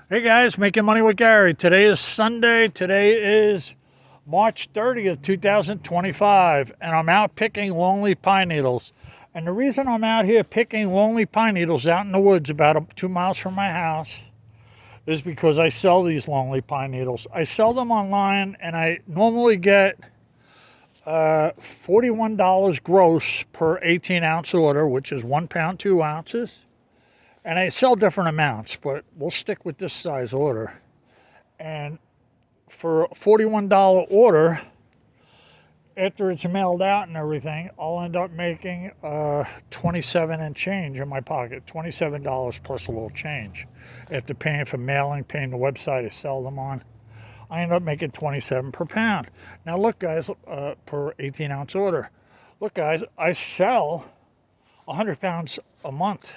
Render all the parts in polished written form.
Hey guys, Making Money with Gary. Today is Sunday. Today is March 30th, 2025, and I'm out picking longleaf pine needles. And the reason I'm out here picking longleaf pine needles out in the woods about 2 miles from my house is because I sell these longleaf pine needles. I sell them online, and I normally get $41 gross per 18-ounce order, which is 1 pound, 2 ounces. And I sell different amounts, but we'll stick with this size order. And for a $41 order, after it's mailed out and everything, I'll end up making 27 and change in my pocket. $27 plus a little change. After paying for mailing, paying the website to sell them on, I end up making 27 per pound. Now look guys, per 18-ounce order. Look guys, I sell 100 pounds a month.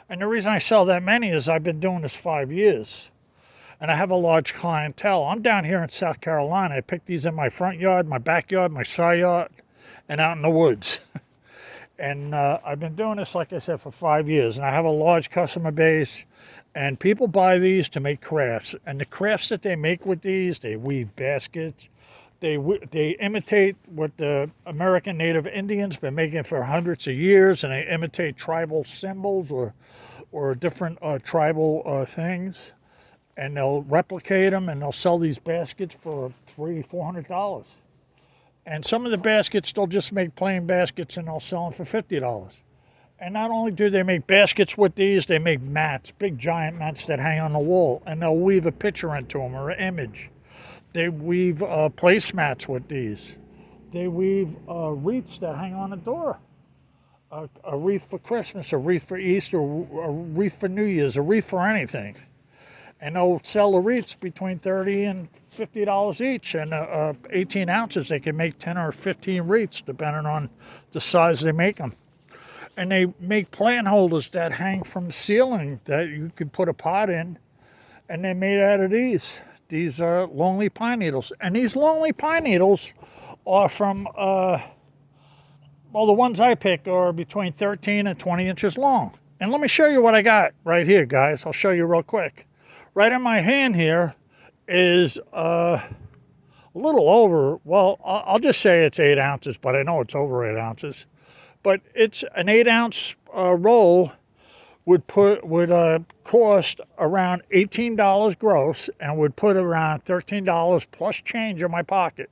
And the reason I sell that many is I've been doing this 5 years. And I have a large clientele. I'm down here in South Carolina. I pick these in my front yard, my backyard, my side yard, and out in the woods. And I've been doing this, like I said, for 5 years. And I have a large customer base. And people buy these to make crafts. And the crafts that they make with these, they weave baskets. They imitate what the American Native Indians been making for hundreds of years, and they imitate tribal symbols or different tribal things, and they'll replicate them, and they'll sell these baskets for $300-400. And some of the baskets they'll just make plain baskets, and they'll sell them for $50. And not only do they make baskets with these, they make mats, big giant mats that hang on the wall, and they'll weave a picture into them or an image. They weave placemats with these. They weave wreaths that hang on the door. A wreath for Christmas, a wreath for Easter, a wreath for New Year's, a wreath for anything. And they'll sell the wreaths between $30 and $50 each. And 18 ounces, they can make 10 or 15 wreaths, depending on the size they make them. And they make plant holders that hang from the ceiling that you could put a pot in. And they're made out of these. These are longleaf pine needles. And these longleaf pine needles are from, the ones I pick are between 13 and 20 inches long. And let me show you what I got right here, guys. I'll show you real quick. Right in my hand here is a little over, well, I'll just say it's 8 ounces, but I know it's over 8 ounces. But it's an 8-ounce roll would cost around $18 gross and would put around $13 plus change in my pocket.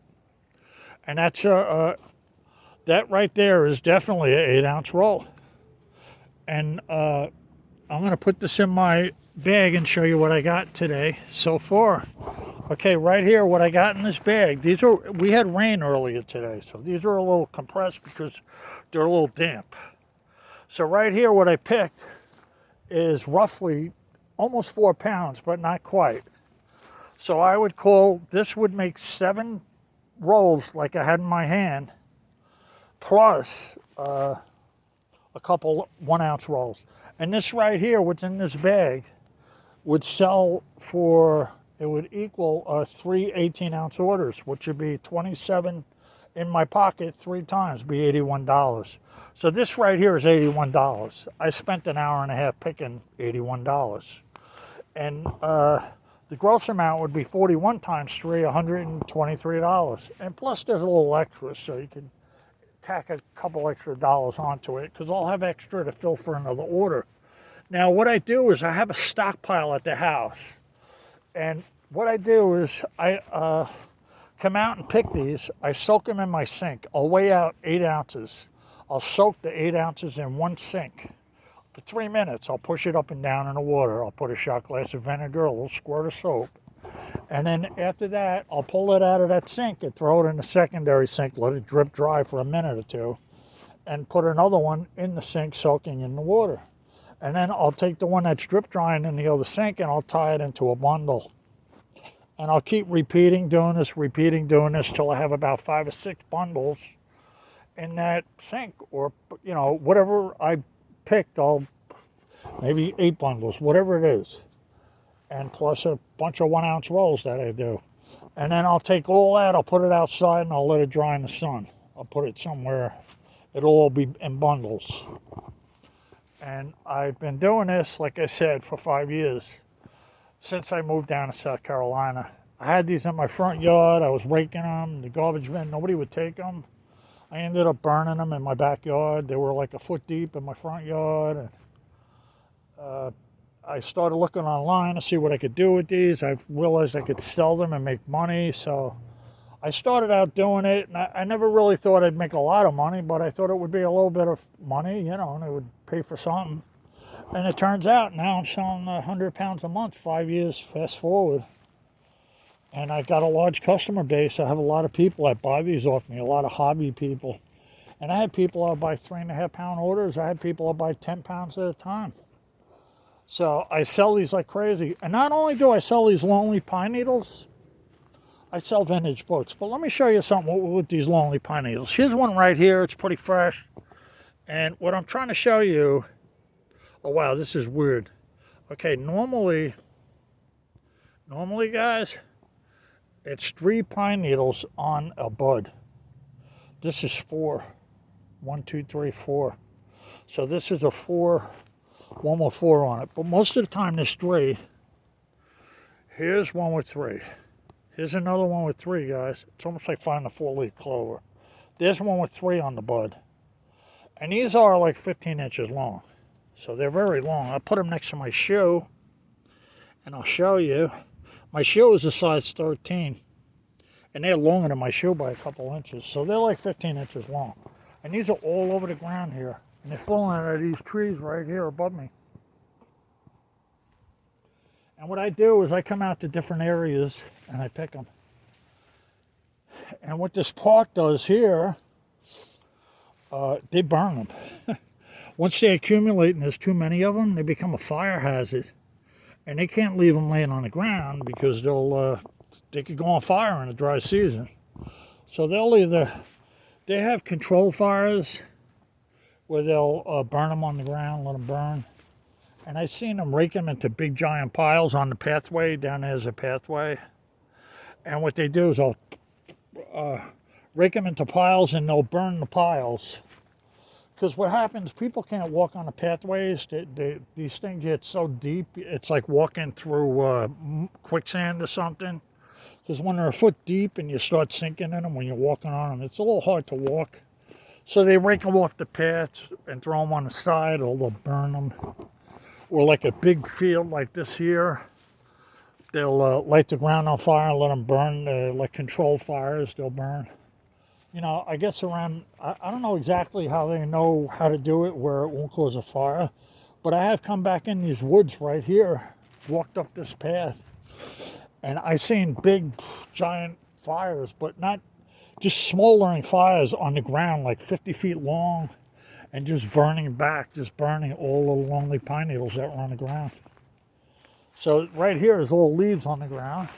And that's that right there is definitely an 8-ounce roll. And I'm going to put this in my bag and show you what I got today so far. Okay, right here, what I got in this bag. We had rain earlier today, so these are a little compressed because they're a little damp. So right here, what I picked is roughly almost 4 pounds, but not quite. So I would call, this would make 7 rolls like I had in my hand, plus a couple 1-ounce rolls. And this right here, what's in this bag, would sell for, it would equal 3 18-ounce orders, which would be 27 in my pocket 3 times, be $81. So this right here is $81. I spent an hour and a half picking $81. And the gross amount would be 41 times 3, $123. And plus there's a little extra, so you can tack a couple extra dollars onto it, because I'll have extra to fill for another order. Now what I do is I have a stockpile at the house. And what I do is I come out and pick these. I soak them in my sink. I'll weigh out 8 ounces. I'll soak the 8 ounces in one sink. For 3 minutes, I'll push it up and down in the water. I'll put a shot glass of vinegar, a little squirt of soap. And then after that, I'll pull it out of that sink and throw it in the secondary sink, let it drip dry for a minute or two, and put another one in the sink soaking in the water. And then I'll take the one that's drip drying in the other sink and I'll tie it into a bundle. And I'll keep repeating doing this till I have about 5 or 6 bundles in that sink, or whatever I picked, I'll maybe 8 bundles, whatever it is, and plus a bunch of 1-ounce rolls that I do. And then I'll take all that, I'll put it outside, and I'll let it dry in the sun. I'll put it somewhere, it'll all be in bundles. And I've been doing this, like I said, for 5 years. since I moved down to South Carolina. I had these in my front yard. I was raking them, the garbage bin. Nobody would take them. I ended up burning them in my backyard. They were like a foot deep in my front yard. And, I started looking online to see what I could do with these. I realized I could sell them and make money. So I started out doing it. And I never really thought I'd make a lot of money, but I thought it would be a little bit of money, you know, and it would pay for something. And it turns out now I'm selling 100 pounds a month, 5 years fast forward. And I got a large customer base. I have a lot of people that buy these off me, a lot of hobby people. And I had people that buy 3.5 pound orders. I had people that buy 10 pounds at a time. So I sell these like crazy. And not only do I sell these Longleaf pine needles, I sell vintage books. But let me show you something with these Longleaf pine needles. Here's one right here. It's pretty fresh. And what I'm trying to show you, oh wow, this is weird. Okay, normally guys, it's 3 pine needles on a bud. This is 4. 1, 2, 3, 4. So this is a 4, one with 4 on it. But most of the time there's 3. Here's one with 3. Here's another one with 3, guys. It's almost like finding a 4-leaf clover. There's one with 3 on the bud. And these are like 15 inches long. So they're very long. I'll put them next to my shoe and I'll show you. My shoe is a size 13, and they're longer than my shoe by a couple inches, so they're like 15 inches long. And these are all over the ground here, and they're falling out of these trees right here above me. And what I do is I come out to different areas and I pick them. And what this park does here, they burn them. Once they accumulate and there's too many of them, they become a fire hazard. And they can't leave them laying on the ground because they could go on fire in the dry season. So they have controlled fires where they'll burn them on the ground, let them burn. And I've seen them rake them into big giant piles on the pathway. Down there's a pathway. And what they do is they'll rake them into piles and they'll burn the piles. Because what happens, people can't walk on the pathways. These things get so deep, it's like walking through quicksand or something. Because when they're a foot deep and you start sinking in them when you're walking on them, it's a little hard to walk. So they rake them off the paths and throw them on the side, or they'll burn them. Or like a big field like this here, they'll light the ground on fire and let them burn. Like controlled fires, they'll burn. You know, I guess around, I don't know exactly how they know how to do it where it won't cause a fire, but I have come back in these woods right here, walked up this path, and I've seen big, giant fires, but not just smoldering fires on the ground, like 50 feet long, and just burning back, just burning all the Longleaf pine needles that were on the ground. So right here is all leaves on the ground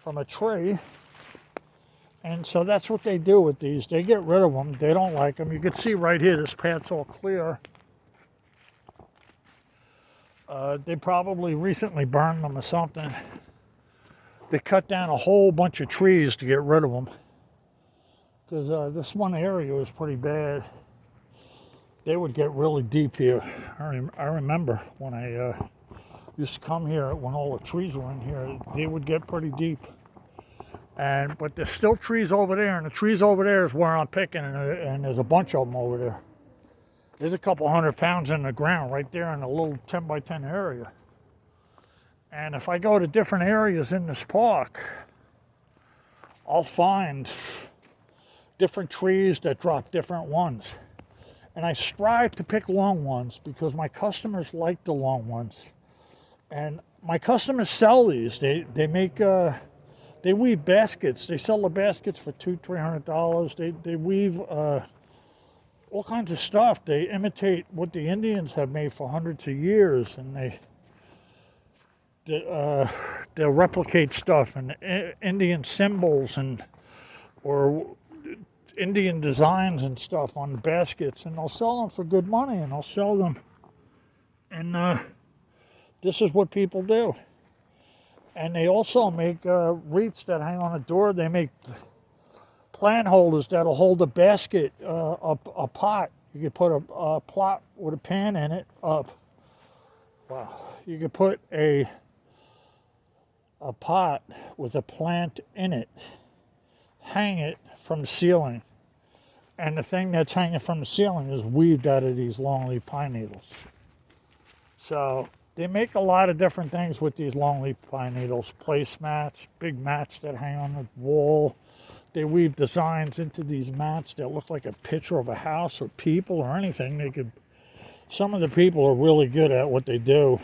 from a tree. And so that's what they do with these. They get rid of them. They don't like them. You can see right here, this path's all clear. They probably recently burned them or something. They cut down a whole bunch of trees to get rid of them. Because this one area was pretty bad. They would get really deep here. I remember when I used to come here, when all the trees were in here, they would get pretty deep. But there's still trees over there, and the trees over there is where I'm picking, and there's a bunch of them over there. There's a couple 100 pounds in the ground right there in a little 10 by 10 area. And if I go to different areas in this park, I'll find different trees that drop different ones. And I strive to pick long ones because my customers like the long ones. And my customers sell these. They make... They weave baskets. They sell the baskets for $200-300. They weave all kinds of stuff. They imitate what the Indians have made for hundreds of years, and they'll replicate stuff and Indian symbols or Indian designs and stuff on the baskets, and they'll sell them for good money, and they'll sell them. And this is what people do. And they also make wreaths that hang on a door. They make plant holders that'll hold a basket, a pot. You could put a pot with a pan in it up. Wow. You could put a a pot with a plant in it, hang it from the ceiling. And the thing that's hanging from the ceiling is weaved out of these longleaf pine needles. So they make a lot of different things with these longleaf pine needles. Placemats, big mats that hang on the wall. They weave designs into these mats that look like a picture of a house or people or anything. Some of the people are really good at what they do.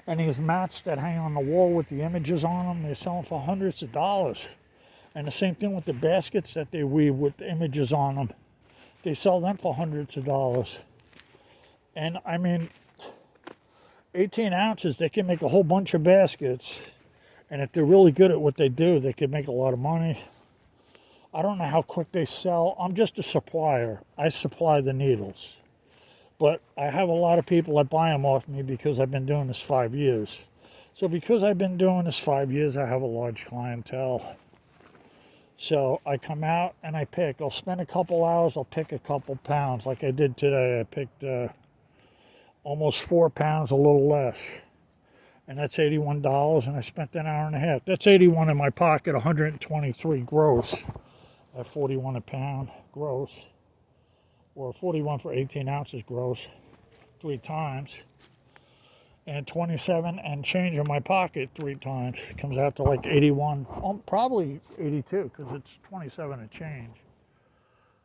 And these mats that hang on the wall with the images on them, they sell them for hundreds of dollars. And the same thing with the baskets that they weave with the images on them. They sell them for hundreds of dollars. And I mean, 18 ounces, they can make a whole bunch of baskets. And if they're really good at what they do, they can make a lot of money. I don't know how quick they sell. I'm just a supplier. I supply the needles. But I have a lot of people that buy them off me because I've been doing this 5 years. So because I've been doing this 5 years, I have a large clientele. So I come out and I pick. I'll spend a couple hours, I'll pick a couple pounds. Like I did today, I picked almost 4 pounds, a little less. And that's $81, and I spent an hour and a half. That's 81 in my pocket, 123 gross. At 41 a pound gross. Or 41 for 18 ounces gross, 3 times. And 27 and change in my pocket 3 times. It comes out to like 81, probably 82, because it's 27 and change.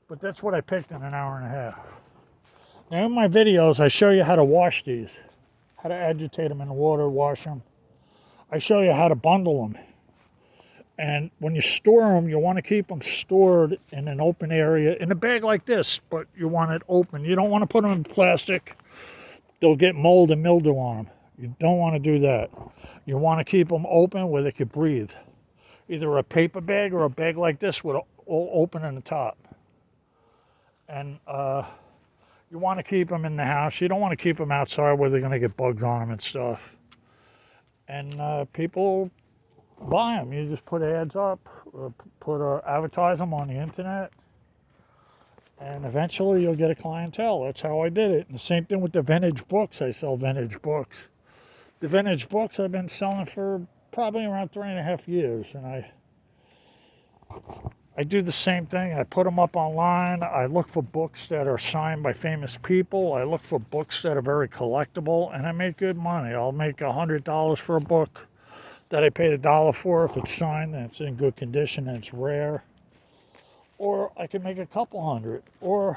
But that's what I picked in an hour and a half. Now in my videos, I show you how to wash these. How to agitate them in the water, wash them. I show you how to bundle them. And when you store them, you want to keep them stored in an open area, in a bag like this, but you want it open. You don't want to put them in plastic. They'll get mold and mildew on them. You don't want to do that. You want to keep them open where they can breathe. Either a paper bag or a bag like this with all open in the top. And you want to keep them in the house. You don't want to keep them outside where they're going to get bugs on them and stuff. And people buy them. You just put ads up, advertise them on the internet, and eventually you'll get a clientele. That's how I did it. And the same thing with the vintage books. I sell vintage books. The vintage books I've been selling for probably around 3.5 years, and I do the same thing. I put them up online. I look for books that are signed by famous people. I look for books that are very collectible, and I make good money. I'll make $100 for a book that I paid $1 for if it's signed and it's in good condition and it's rare. Or I can make a couple hundred. Or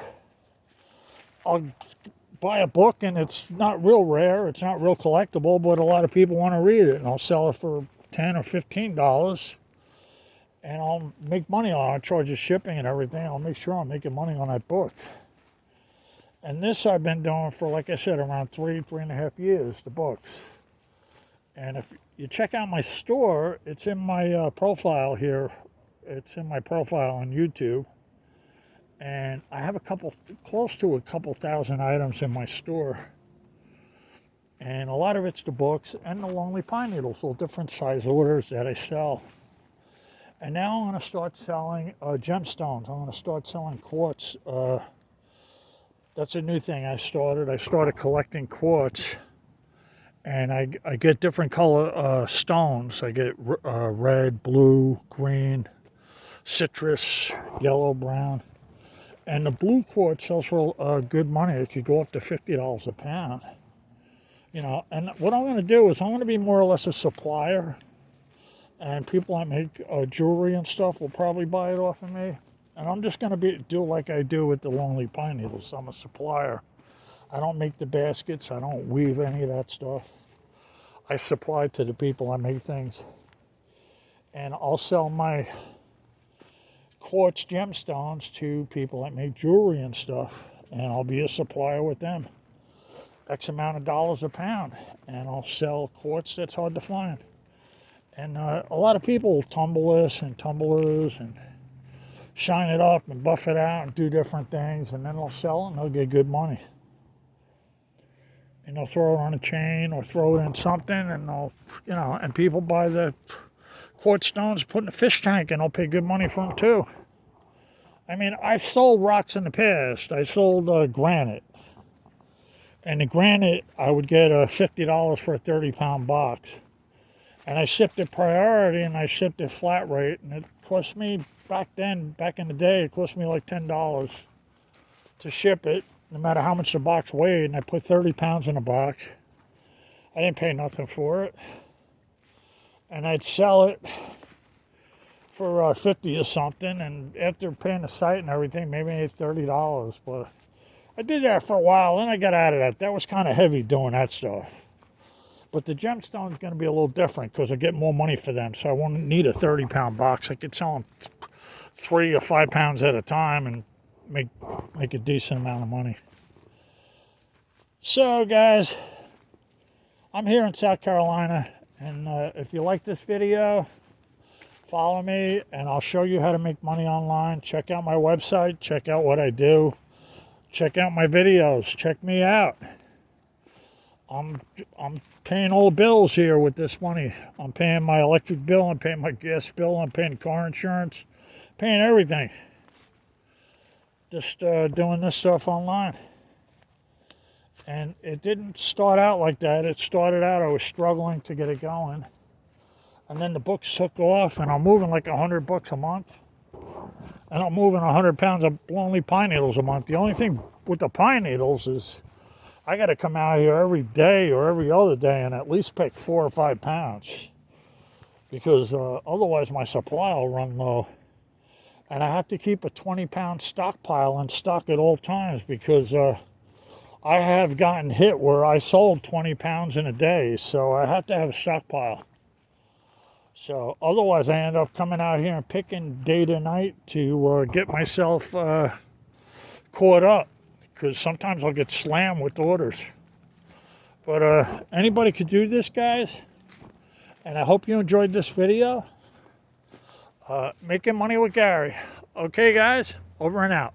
I'll buy a book and it's not real rare, it's not real collectible, but a lot of people want to read it, and I'll sell it for $10 or $15, and I'll make money on it. I'll charge the shipping and everything. I'll make sure I'm making money on that book. And this I've been doing for, like I said, around 3.5 years, the books. And if you check out my store, it's in my profile here. It's in my profile on YouTube. And I have close to a couple thousand items in my store. And a lot of it's the books and the longleaf pine needles, all different size orders that I sell. And now I'm going to start selling gemstones. I'm going to start selling quartz. That's a new thing I started. I started collecting quartz. And I get different color stones. I get red, blue, green, citrus, yellow, brown. And the blue quartz sells for good money. It could go up to $50 a pound. You know, and what I'm going to do is I'm going to be more or less a supplier. And people that make jewelry and stuff will probably buy it off of me. And I'm just going to do like I do with the longleaf pine needles. I'm a supplier. I don't make the baskets. I don't weave any of that stuff. I supply to the people that make things. And I'll sell my quartz gemstones to people that make jewelry and stuff. And I'll be a supplier with them. X amount of dollars a pound. And I'll sell quartz that's hard to find. And a lot of people tumble this and tumblers and shine it up and buff it out and do different things. And then they'll sell it and they'll get good money. And they'll throw it on a chain or throw it in something, and and people buy the quartz stones, put in a fish tank, and they'll pay good money for them too. I mean, I've sold rocks in the past. I sold granite. And the granite, I would get $50 for a 30-pound box. And I shipped it priority and I shipped it flat rate, and it cost me back in the day, it cost me like $10 to ship it, no matter how much the box weighed. And I put 30 pounds in a box. I didn't pay nothing for it. And I'd sell it for 50 or something, and after paying the site and everything, maybe I made $30. But I did that for a while, and I got out of that. That was kind of heavy doing that stuff. But the gemstone's going to be a little different because I get more money for them, so I won't need a 30-pound box. I could sell them 3 or 5 pounds at a time and make a decent amount of money. So, guys, I'm here in South Carolina, and if you like this video, follow me, and I'll show you how to make money online. Check out my website. Check out what I do. Check out my videos. Check me out. I'm paying all the bills here with this money. I'm paying my electric bill. I'm paying my gas bill. I'm paying car insurance. Paying everything. Just doing this stuff online. And it didn't start out like that. It started out, I was struggling to get it going. And then the books took off, and I'm moving like 100 books a month. And I'm moving 100 pounds of lonely pine needles a month. The only thing with the pine needles is I got to come out here every day or every other day and at least pick 4 or 5 pounds, because otherwise my supply will run low. And I have to keep a 20-pound stockpile in stock at all times, because I have gotten hit where I sold 20 pounds in a day, so I have to have a stockpile. So otherwise I end up coming out here and picking day to night to get myself caught up, because sometimes I'll get slammed with orders. But anybody could do this, guys, and I hope you enjoyed this video. Making money with Gary. Okay, guys, over and out.